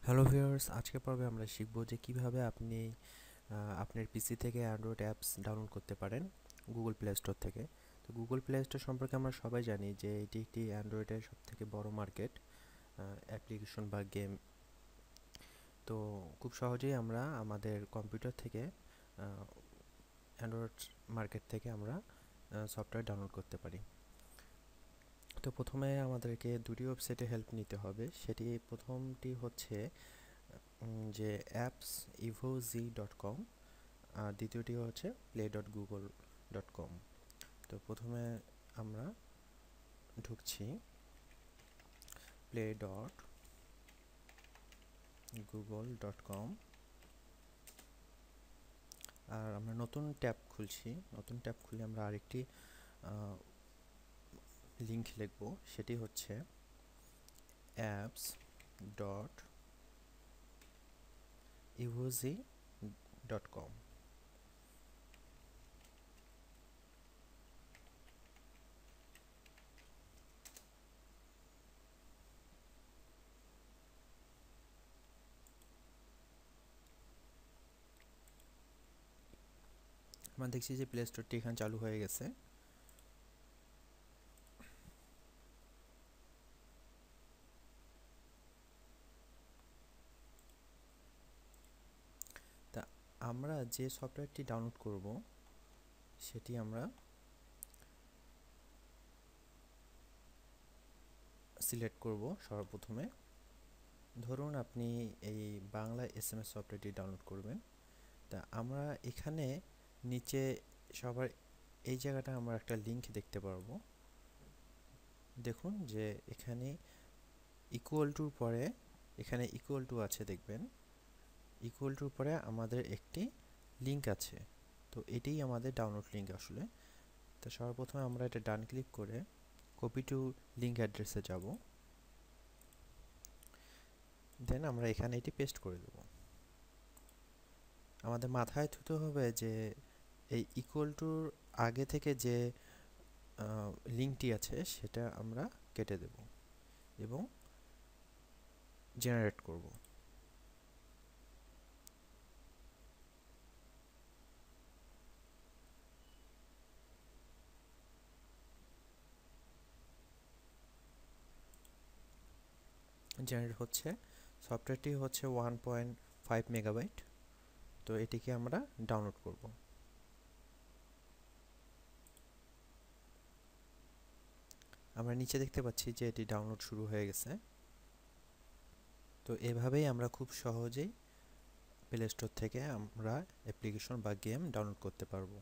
Hello viewers, আজকের পর্বে আমরা শিখব যে কিভাবে আপনি আপনার পিসি থেকে অ্যান্ড্রয়েড অ্যাপস ডাউনলোড করতে পারেন গুগল প্লে স্টোর থেকে। তো গুগল প্লে স্টোর সম্পর্কে আমরা সবাই জানি যে এটি একটি অ্যান্ড্রয়েডের সবথেকে বড় মার্কেট অ্যাপ্লিকেশন বা গেম। তো খুব সহজেই আমরা আমাদের কম্পিউটার থেকে অ্যান্ড্রয়েড মার্কেট থেকে আমরা সফটওয়্যার ডাউনলোড করতে পারি। তো প্রথমে আমাদেরকে দুটি ওয়েবসাইটে হেল্প নিতে হবে। সেটি প্রথমটি হচ্ছে যে অ্যাপস evoz.com, আর দ্বিতীয়টি হচ্ছে play.google.com। তো প্রথমে আমরা ঢুকছি play.google.com, আর আমরা নতুন ট্যাব খুলছি। নতুন ট্যাব খুলে আমরা আরেকটি লিঙ্ক লিখব, সেটি হচ্ছে apps.evoz.com। আমরা দেখছি যে প্লে স্টোরটি এখানে চালু হয়ে গেছে। তা আমরা যে সফটওয়্যারটি ডাউনলোড করব সেটি আমরা সিলেক্ট করব সর্বপ্রথমে। ধরুন আপনি এই বাংলা এসএমএস সফটওয়্যারটি ডাউনলোড করবেন। তা আমরা এখানে নিচে সবার এই জায়গাটা আমরা একটা লিঙ্ক দেখতে পারবো। দেখুন যে এখানে ইকুয়াল টুর পরে এখানে ইকুয়াল টু আছে, দেখবেন ইকুয়াল টুর পরে আমাদের একটি লিঙ্ক আছে। তো এটাই আমাদের ডাউনলোড লিঙ্ক আসলে। তো সর্বপ্রথমে আমরা এটা ডান ক্লিক করে কপি টু লিঙ্ক অ্যাড্রেসে যাব, দেন আমরা এখানে এটি পেস্ট করে দেব। আমাদের মাথায় থুতে হবে যে এই ইকুয়াল টুর আগে থেকে যে লিঙ্কটি আছে সেটা আমরা কেটে দেব এবং জেনারেট করব। জেনারেট হচ্ছে, সফটওয়্যারটি হচ্ছে 1.5 মেগাবাইট। তো এটিকে আমরা ডাউনলোড করব। আমরা নিচে দেখতে পাচ্ছি যে এটি ডাউনলোড শুরু হয়ে গেছে। তো এভাবেই আমরা খুব সহজেই প্লে স্টোর থেকে আমরা অ্যাপ্লিকেশন বা গেম ডাউনলোড করতে পারবো।